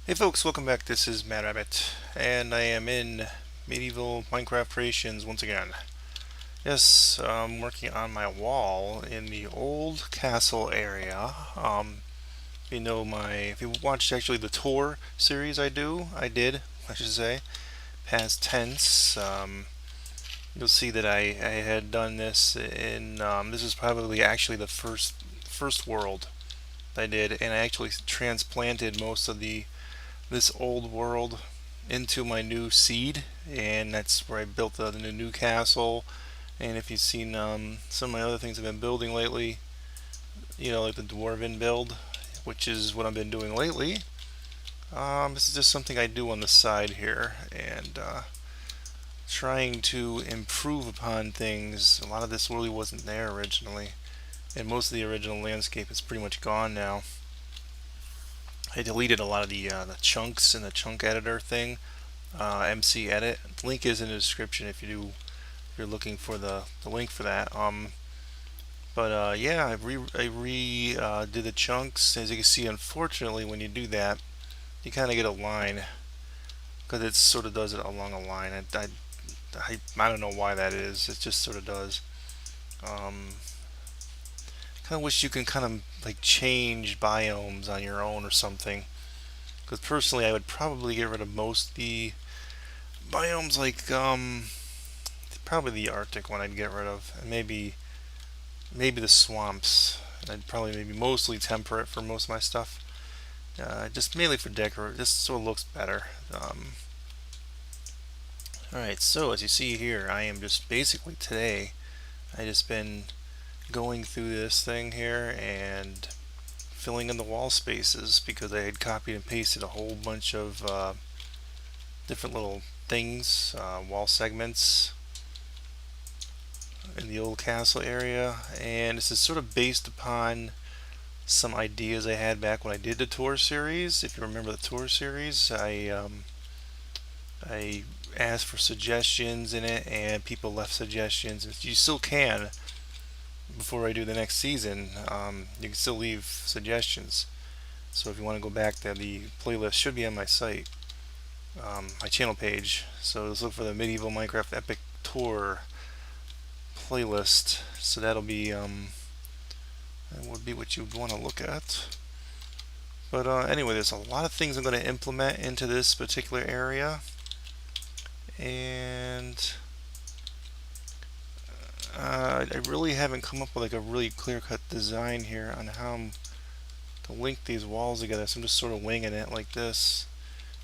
Hey folks, welcome back. This is Mad Rabbit, and I am in medieval Minecraft creations once again. Yes, I'm working on my wall in the old castle area. If you watched actually the tour series I should say, past tense, you'll see that I had done this in, this is probably actually the first world I did, and I actually transplanted most of this old world into my new seed, and that's where I built the new castle. And if you've seen some of my other things I've been building lately, like the dwarven build, which is what I've been doing lately. This is just something I do on the side here, and trying to improve upon things. A lot of this really wasn't there originally, and most of the original landscape is pretty much gone now. I deleted a lot of the chunks in the chunk editor thing, MCEdit. Link is in the description if you're looking for the link for that. But yeah, I did the chunks. As you can see, unfortunately, when you do that, you kind of get a line because it sort of does it along a line. I don't know why that is. It just sort of does. Um, kind of wish you can kind of like change biomes on your own or something. Because personally, I would probably get rid of most of the biomes, like probably the Arctic one I'd get rid of, and maybe the swamps. I'd probably maybe mostly temperate for most of my stuff. Just mainly for decor, just so it looks better. Alright, so as you see here, I am just basically today, I just been going through this thing here and filling in the wall spaces because I had copied and pasted a whole bunch of different little things, wall segments in the old castle area, and this is sort of based upon some ideas I had back when I did the tour series. If you remember the tour series, I asked for suggestions in it, and people left suggestions. You still can before I do the next season. You can still leave suggestions. So if you want to go back there, the playlist should be on my site, my channel page. So let's look for the Medieval Minecraft Epic Tour playlist. So that would be what you'd want to look at. But anyway, there's a lot of things I'm going to implement into this particular area, and I really haven't come up with like a really clear-cut design here on how I'm to link these walls together. So I'm just sort of winging it like this,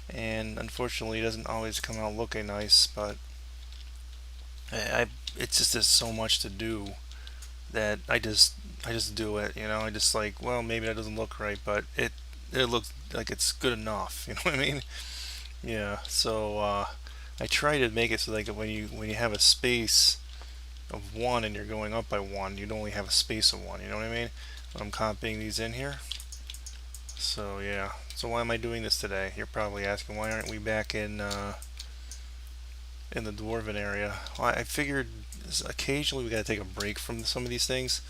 and unfortunately, it doesn't always come out looking nice. But it's just there's so much to do that I just do it. I just like, well, maybe that doesn't look right, but it looks like it's good enough. You know what I mean? Yeah. So I try to make it so like when you have a space of one and you're going up by one, you'd only have a space of one. You know what I mean? I'm copying these in here. So yeah. So why am I doing this today? You're probably asking, why aren't we back in the dwarven area? Well, I figured occasionally we got to take a break from some of these things.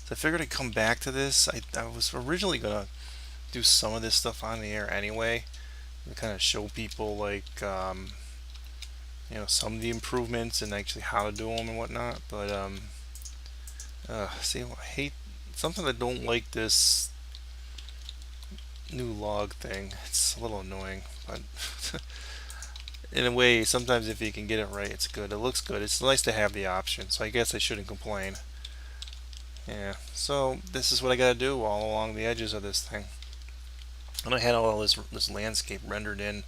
So I figured I'd come back to this. I was originally gonna do some of this stuff on the air anyway, to kind of show people like some of the improvements and actually how to do them and whatnot. But see, I hate something. I don't like this new log thing. It's a little annoying, but in a way, sometimes if you can get it right, it's good. It looks good. It's nice to have the option, so I guess I shouldn't complain. Yeah, so this is what I gotta do all along the edges of this thing. And I had all this landscape rendered in.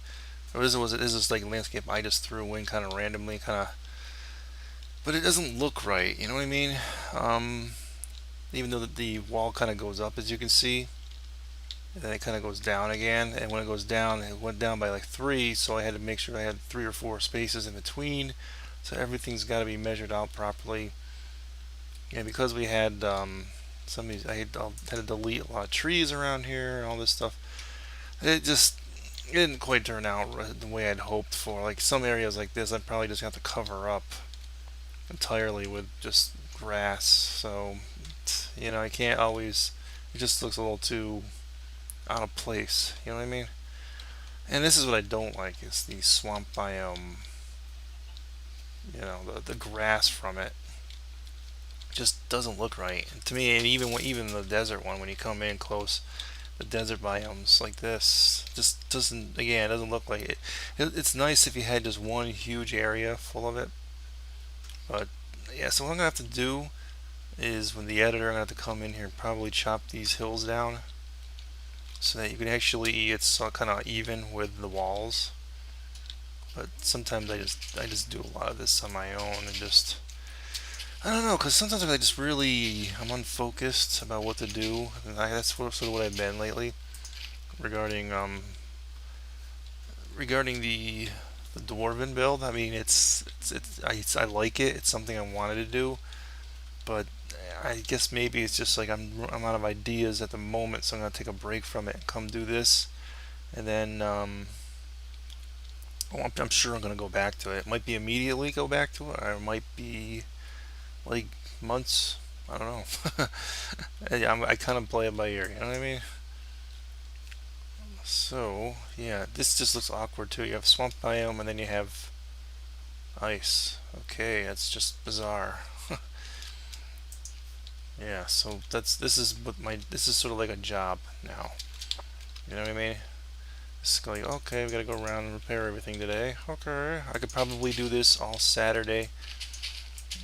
Or is this like landscape I just threw in kind of randomly, but it doesn't look right. You know what I mean? Even though the wall kind of goes up, as you can see, and then it kind of goes down again. And when it goes down, it went down by like 3, so I had to make sure I had 3 or 4 spaces in between. So everything's got to be measured out properly. And because we had some of these, I had to delete a lot of trees around here and all this stuff. It didn't quite turn out the way I'd hoped for. Like some areas like this, I'd probably just have to cover up entirely with just grass. So, I can't always. It just looks a little too out of place. You know what I mean? And this is what I don't like, is the swamp biome, the grass from it just doesn't look right. And to me, and even the desert one, when you come in close, the desert biomes like this just doesn't, again, it doesn't look like it. It's nice if you had just one huge area full of it, but yeah. So what I'm gonna have to do is, when the editor, I'm gonna have to come in here and probably chop these hills down so that you can actually, it's kind of even with the walls. But sometimes I just do a lot of this on my own, and just, I don't know, because sometimes I'm unfocused about what to do, and that's sort of what I've been lately regarding the dwarven build. I mean, I like it. It's something I wanted to do, but I guess maybe it's just like I'm out of ideas at the moment, so I'm gonna take a break from it and come do this, and then I'm sure I'm gonna go back to it. It might be immediately go back to it, or it might be like months. I don't know. I kind of play it by ear. You know what I mean? So yeah, this just looks awkward too. You have swamp biome, and then you have ice. Okay, that's just bizarre. Yeah, so this is sort of like a job now. You know what I mean? It's like, okay, we gotta go around and repair everything today. Okay, I could probably do this all Saturday.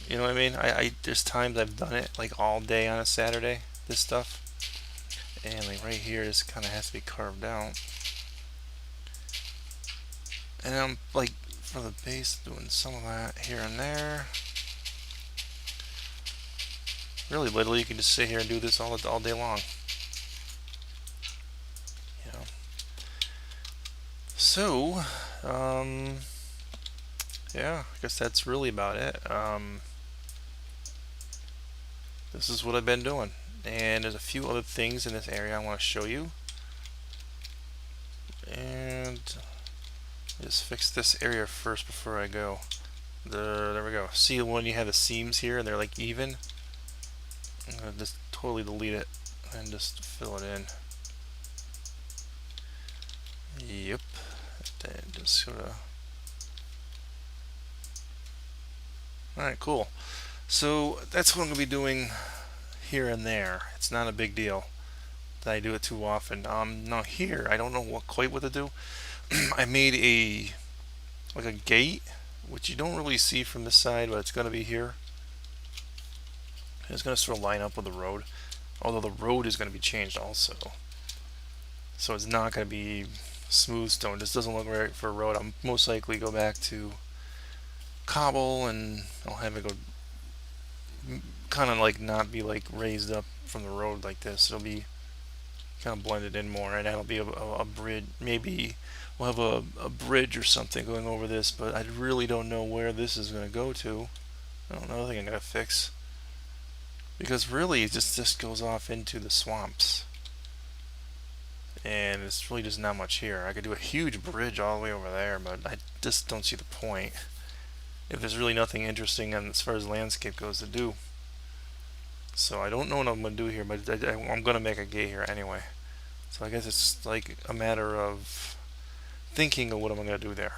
You know what I mean? There's times I've done it like all day on a Saturday. This stuff, and like right here, this kind of has to be carved out. And I'm like, for the base, doing some of that here and there. Really, literally, you can just sit here and do this all day long. You know. So, yeah, I guess that's really about it. This is what I've been doing, and there's a few other things in this area I want to show you. And just fix this area first before I go. There we go. See when you have the seams here and they're like even? I'm gonna just totally delete it and just fill it in. Yep. Then just sort of. Alright, cool. So that's what I'm going to be doing here and there. It's not a big deal that I do it too often. Now here, I don't know quite what to do. I made like a gate, which you don't really see from this side, but it's going to be here. It's going to sort of line up with the road, although the road is going to be changed also. So it's not going to be smooth stone. This doesn't look right for a road. I'll most likely go back to cobble, and I'll have it go kind of like not be like raised up from the road like this. It'll be kind of blended in more, and that'll be a bridge. Maybe we'll have a bridge or something going over this, but I really don't know where this is going to go to. I don't know. I think I'm going to fix, because really it just goes off into the swamps, and it's really just not much here. I could do a huge bridge all the way over there, but I just don't see the point if there's really nothing interesting as far as landscape goes to do. So I don't know what I'm going to do here, but I'm going to make a gate here anyway. So I guess it's like a matter of thinking of what I'm going to do there.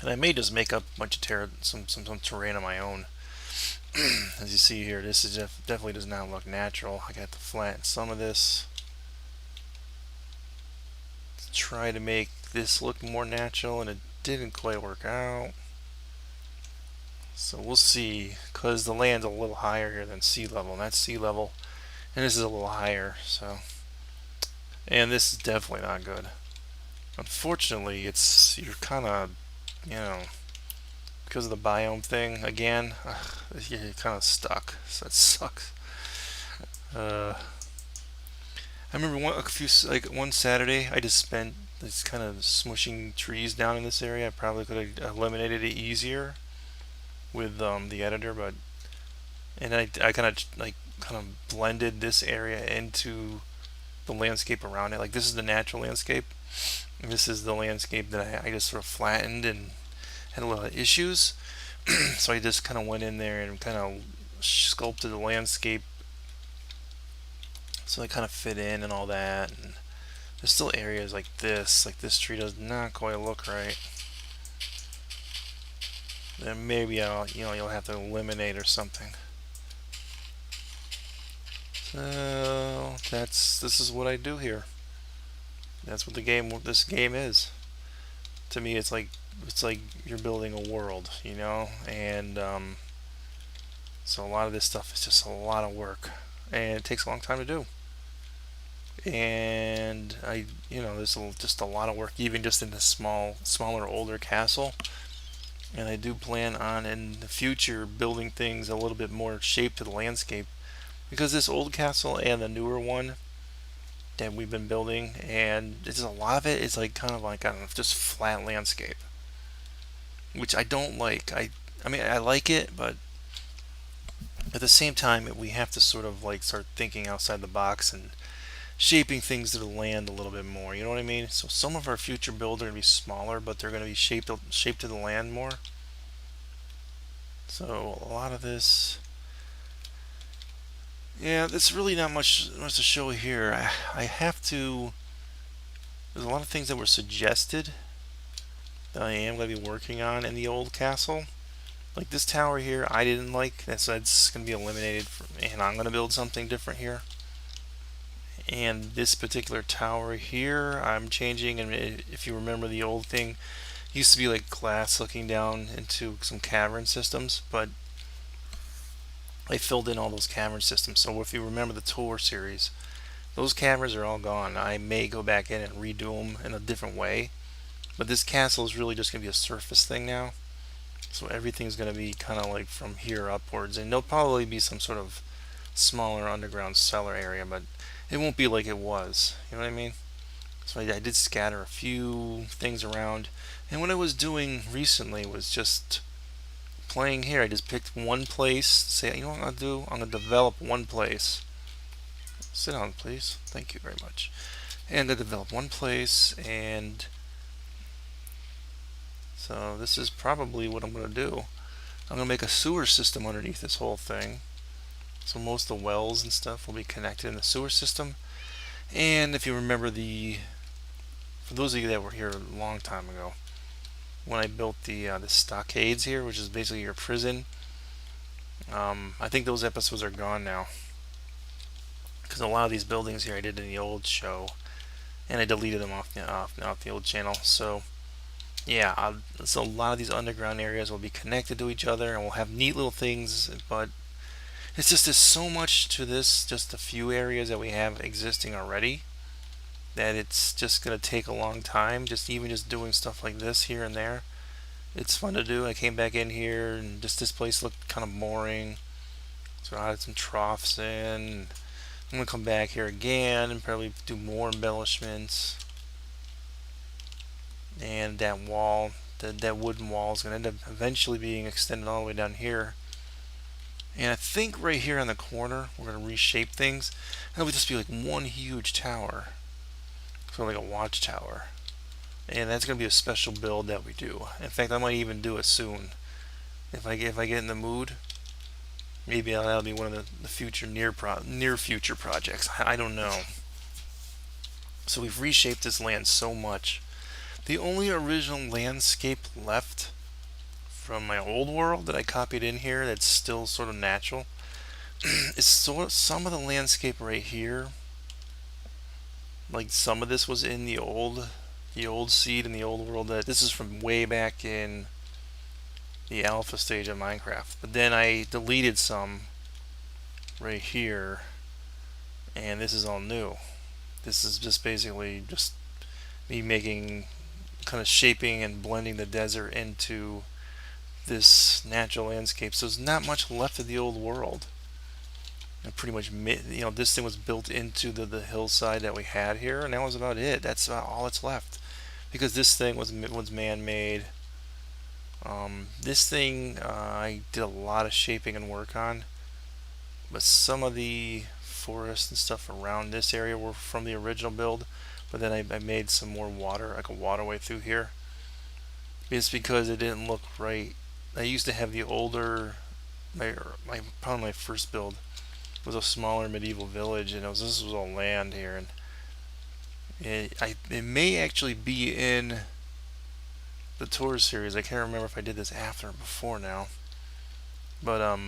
And I may just make up a bunch of some terrain on my own. As you see here, this is definitely does not look natural. I got to flatten some of this to try to make this look more natural, and it didn't quite work out. So we'll see, because the land's a little higher here than sea level, and that's sea level, and this is a little higher, so. And this is definitely not good. Unfortunately, you're kind of, because of the biome thing, again, you're kind of stuck, so that sucks. I remember one Saturday, I just spent just kind of smushing trees down in this area. I probably could have eliminated it easier with the editor, but I kind of blended this area into the landscape around it. Like, this is the natural landscape, and this is the landscape that I just sort of flattened and had a lot of issues. So I just kind of went in there and kind of sculpted the landscape so they kind of fit in and all that, and There's still areas like this tree does not quite look right. Then maybe you'll have to eliminate or something. So this is what I do here. That's what this game is. To me, it's like you're building a world, and so a lot of this stuff is just a lot of work, and it takes a long time to do. And there's just a lot of work, even just in this smaller, older castle. And I do plan on in the future building things a little bit more shaped to the landscape, because this old castle and the newer one that we've been building, and it's a lot of it is like kind of like, I don't know, just flat landscape, which I don't like. I mean, I like it, but at the same time, we have to sort of like start thinking outside the box and shaping things to the land a little bit more. You know what I mean? So some of our future builds are going to be smaller, but they're going to be shaped to the land more. So a lot of this, yeah, there's really not much to show here. I have to. There's a lot of things that were suggested that I am going to be working on in the old castle. Like this tower here, I didn't like. That's going to be eliminated, and I'm going to build something different here. And this particular tower here, I'm changing. And if you remember, the old thing used to be like glass looking down into some cavern systems, but I filled in all those cavern systems. So if you remember the tour series, those caverns are all gone. I may go back in and redo them in a different way, but this castle is really just going to be a surface thing now. So everything's going to be kind of like from here upwards, and there'll probably be some sort of smaller underground cellar area, but it won't be like it was. You know what I mean? So I did scatter a few things around, and what I was doing recently was just playing here. I just picked one place. Say, you know what I'm gonna do? I'm gonna develop one place. Sit down, please. Thank you very much. And I develop one place, and so this is probably what I'm gonna do. I'm gonna make a sewer system underneath this whole thing. So most of the wells and stuff will be connected in the sewer system. And if you remember for those of you that were here a long time ago, when I built the stockades here, which is basically your prison, I think those episodes are gone now, because a lot of these buildings here I did in the old show, and I deleted them off the old channel. So yeah, so a lot of these underground areas will be connected to each other, and we'll have neat little things, but it's just there's so much to this, just a few areas that we have existing already, that it's just going to take a long time. Even just doing stuff like this here and there, it's fun to do. I came back in here, and just this place looked kind of boring, so I added some troughs in. I'm going to come back here again and probably do more embellishments. And that wall, that wooden wall, is going to end up eventually being extended all the way down here. And I think right here on the corner, we're going to reshape things. And it'll just be like one huge tower. So like a watchtower. And that's going to be a special build that we do. In fact, I might even do it soon. If I get in the mood, maybe that'll be one of the future near future projects. I don't know. So we've reshaped this land so much. The only original landscape left from my old world that I copied in here that's still sort of natural is some of the landscape right here. Like some of this was in the old seed in the old world. That this is from way back in the alpha stage of Minecraft. But then I deleted some right here, and this is all new. This is just basically just me making, kind of shaping and blending the desert into this natural landscape. So there's not much left of the old world. And pretty much, this thing was built into the hillside that we had here, and that was about it. That's about all that's left, because this thing was man-made. This thing I did a lot of shaping and work on, but some of the forest and stuff around this area were from the original build. But then I made some more water, like a waterway through here. It's because it didn't look right. I used to have the older, probably my first build was a smaller medieval village, and this was all land here, and It may actually be in the tour series. I can't remember if I did this after or before now. But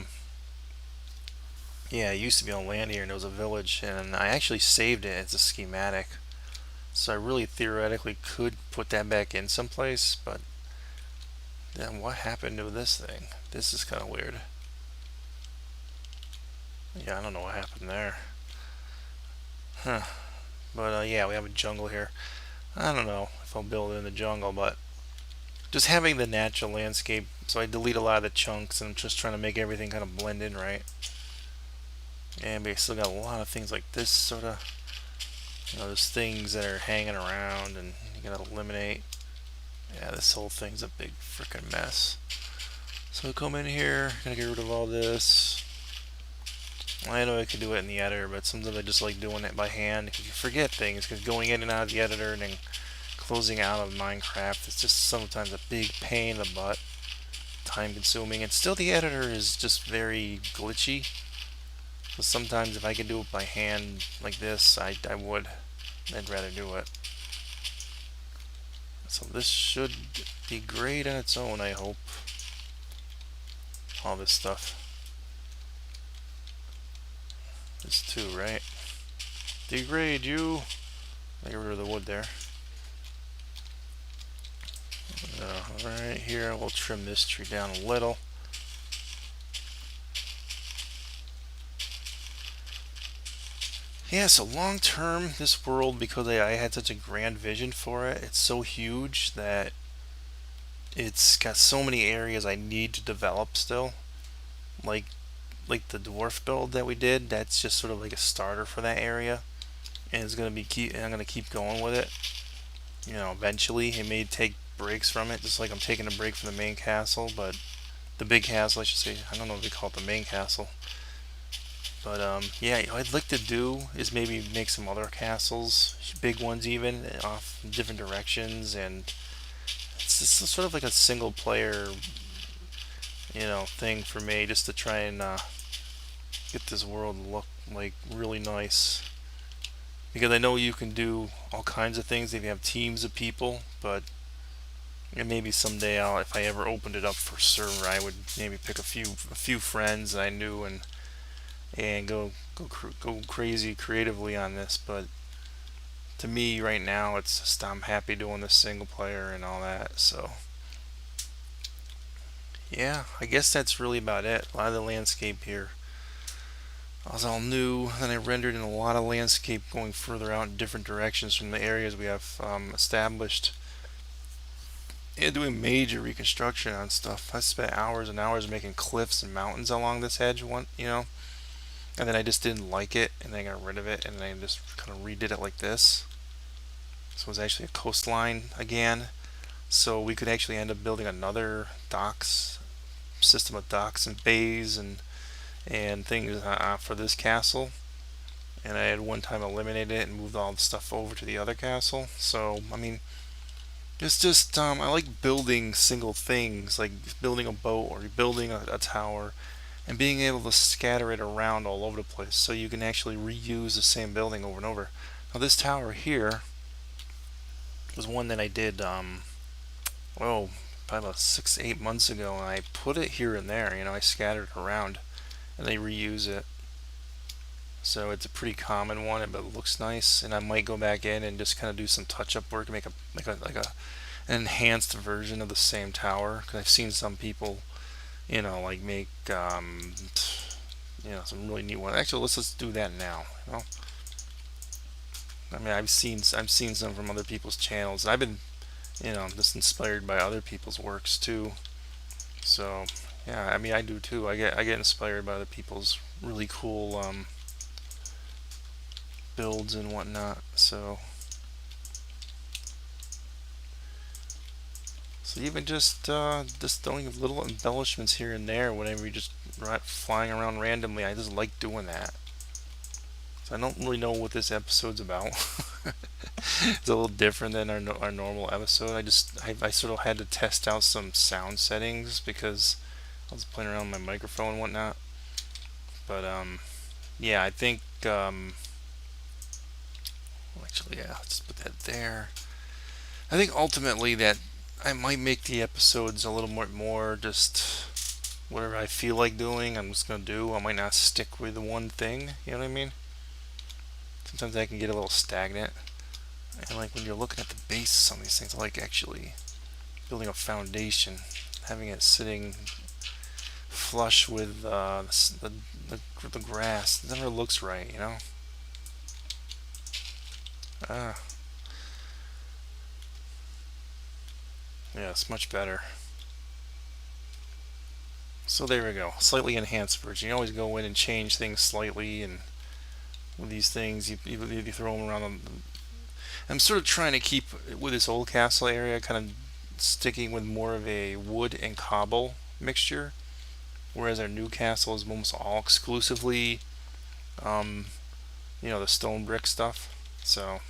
yeah, it used to be on land here, and it was a village, and I actually saved it as a schematic. So I really theoretically could put that back in someplace, but then what happened to this thing? This is kind of weird. Yeah, I don't know what happened there. Huh. But yeah, we have a jungle here. I don't know if I'll build it in the jungle, but just having the natural landscape. So I delete a lot of the chunks, and I'm just trying to make everything kind of blend in right. And we still got a lot of things like this sort of, there's things that are hanging around, and you gotta eliminate. Yeah, this whole thing's a big freaking mess. So come in here, gonna get rid of all this. I know I could do it in the editor, but sometimes I just like doing it by hand because you forget things. Because going in and out of the editor and then closing out of Minecraft, it's just sometimes a big pain in the butt, time consuming, and still the editor is just very glitchy. So sometimes if I could do it by hand like this, I would. I'd rather do it. So this should be great on its own, I hope. All this stuff. This too, right? Degrade you. Get rid of the wood there. Right here, we'll trim this tree down a little. Yeah, so long term, this world, because I had such a grand vision for it, it's so huge that it's got so many areas I need to develop still. Like like the dwarf build that we did, that's just sort of like a starter for that area. And it's gonna be I'm gonna keep going with it. Eventually it may take breaks from it, just like I'm taking a break from the main castle, but the big castle I should say. I don't know if they call it the main castle. But yeah, what I'd like to do is maybe make some other castles, big ones even, off in different directions, and it's just sort of like a single player, thing for me, just to try and get this world to look like really nice. Because I know you can do all kinds of things if you have teams of people, but maybe someday if I ever opened it up for server, I would maybe pick a few friends that I knew and go crazy creatively on this. But to me right now, it's just I'm happy doing this single player and all that. So yeah, I guess that's really about it. A lot of the landscape here was all new. Then I rendered in a lot of landscape going further out in different directions from the areas we have established. And doing major reconstruction on stuff. I spent hours and hours making cliffs and mountains along this edge, and then I just didn't like it, and then I got rid of it, and then I just kind of redid it like this. So it was actually a coastline again. So we could actually end up building another docks system of docks and bays and things for this castle. And I had one time eliminated it and moved all the stuff over to the other castle. So I mean, it's just I like building single things, like building a boat or building a tower, and being able to scatter it around all over the place so you can actually reuse the same building over and over. Now this tower here was one that I did probably about 6-8 months ago, and I put it here and there. I scattered it around, and they reuse it. So it's a pretty common one, but it looks nice. And I might go back in and just kind of do some touch-up work, and make an enhanced version of the same tower. Because I've seen some people, like make some really neat ones. Actually, let's do that now. I mean, I've seen some from other people's channels. I've been, just inspired by other people's works too. So yeah, I mean, I do too. I get inspired by other people's really cool builds and whatnot. So even just throwing little embellishments here and there whenever you're just flying around randomly, I just like doing that. So I don't really know what this episode's about. It's a little different than our normal episode. I sort of had to test out some sound settings because I was playing around with my microphone and whatnot. But yeah, I think Actually, yeah, let's put that there. I think ultimately that I might make the episodes a little more just whatever I feel like doing. I'm just gonna do. I might not stick with the one thing. You know what I mean? Sometimes I can get a little stagnant. And like when you're looking at the base of some of these things, I like actually building a foundation, having it sitting flush with the grass. It never looks right, you know. Ah, yeah, it's much better. So there we go, slightly enhanced version. You always go in and change things slightly, and with these things, you throw them around. I'm sort of trying to keep with this old castle area, kind of sticking with more of a wood and cobble mixture, whereas our new castle is almost all exclusively, um, the stone brick stuff. So,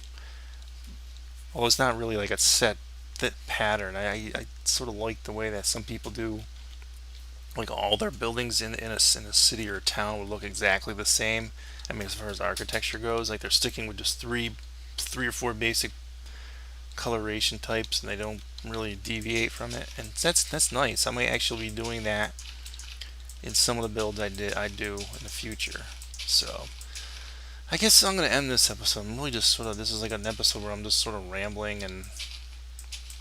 well, it's not really like a set fit pattern. I sort of like the way that some people do, like all their buildings in a city or a town would look exactly the same. I mean, as far as architecture goes, like they're sticking with just three or four basic coloration types, and they don't really deviate from it. And that's nice. I might actually be doing that in some of the builds I do in the future. So I guess I'm gonna end this episode. I'm really just sort of this is like an episode where I'm just sort of rambling and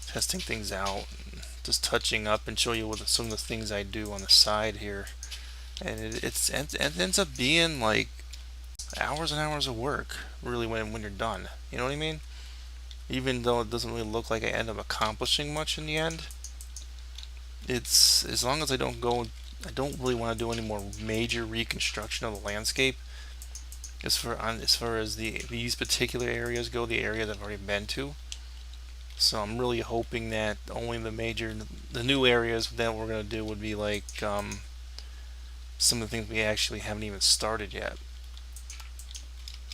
testing things out, and just touching up and show you what some of the things I do on the side here. And it ends up being like hours and hours of work, really, when you're done. You know what I mean? Even though it doesn't really look like I end up accomplishing much in the end, it's as long as I don't really want to do any more major reconstruction of the landscape. As far as these particular areas go, the areas I've already been to. So I'm really hoping that only the new areas that we're gonna do would be like some of the things we actually haven't even started yet,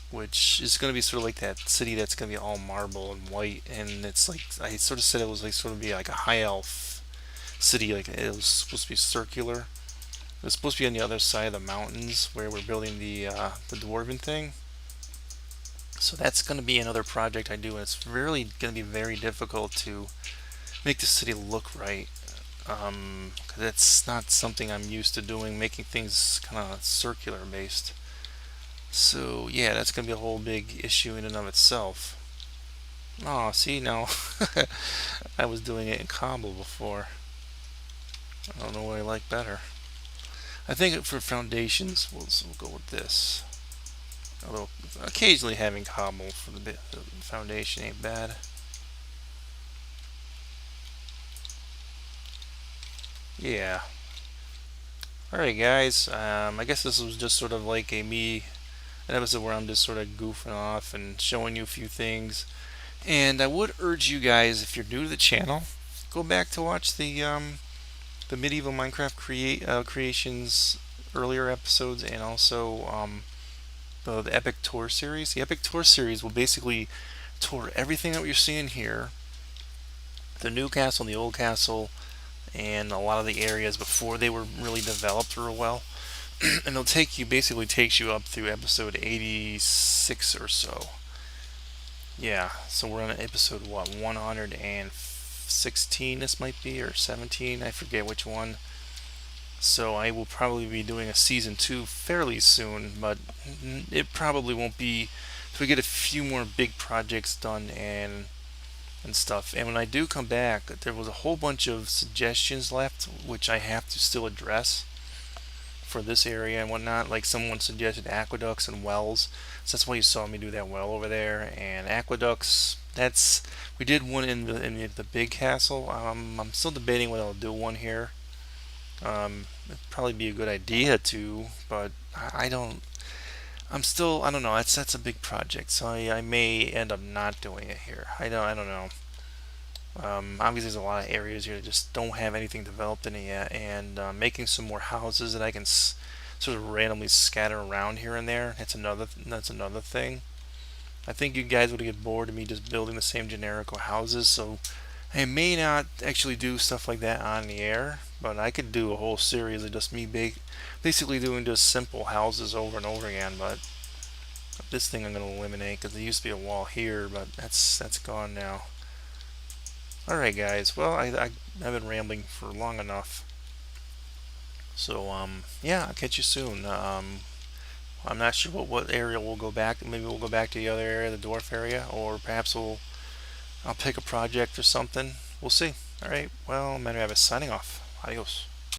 which is going to be sort of like that city that's going to be all marble and white, and it's like I sort of said it was like sort of be like a high elf city, like it was supposed to be circular. It was supposed to be on the other side of the mountains where we're building the dwarven thing. So that's going to be another project I do, and it's really going to be very difficult to make the city look right. Because that's not something I'm used to doing, making things kind of circular based. So yeah, that's gonna be a whole big issue in and of itself. Oh, see now, I was doing it in cobble before. I don't know what I like better. I think for foundations, we'll go with this. Although occasionally having cobble for the foundation ain't bad. Yeah. Alright, guys. I guess this was just sort of like an episode where I'm just sort of goofing off and showing you a few things. And I would urge you guys, if you're new to the channel, go back to watch the medieval Minecraft creations earlier episodes, and also the Epic Tour series. The Epic Tour series will basically tour everything that you're seeing here, the new castle and the old castle, and a lot of the areas before they were really developed real well. And basically takes you up through episode 86 or so. Yeah, so we're on episode 116 this might be, or 17, I forget which one. So I will probably be doing a season 2 fairly soon, but it probably won't be till we get a few more big projects done and stuff. And when I do come back, there was a whole bunch of suggestions left, which I have to still address for this area and whatnot. Like someone suggested aqueducts and wells, so that's why you saw me do that well over there. And aqueducts, we did one in the big castle. I'm still debating whether I'll do one here. It'd probably be a good idea to, but I don't. I don't know. That's a big project, so I may end up not doing it here. I don't know. Obviously, there's a lot of areas here that just don't have anything developed in it yet, and making some more houses that I can sort of randomly scatter around here and there. That's another thing. I think you guys would get bored of me just building the same generic houses, so I may not actually do stuff like that on the air, but I could do a whole series of just me basically doing just simple houses over and over again. But This thing I'm going to eliminate because there used to be a wall here, but that's gone now. Alright guys, well I've been rambling for long enough. So yeah, I'll catch you soon. I'm not sure what area we'll go back. Maybe we'll go back to the other area, the dwarf area, or perhaps I'll pick a project or something. We'll see. Alright, well, I'm going to have a signing off. Adios.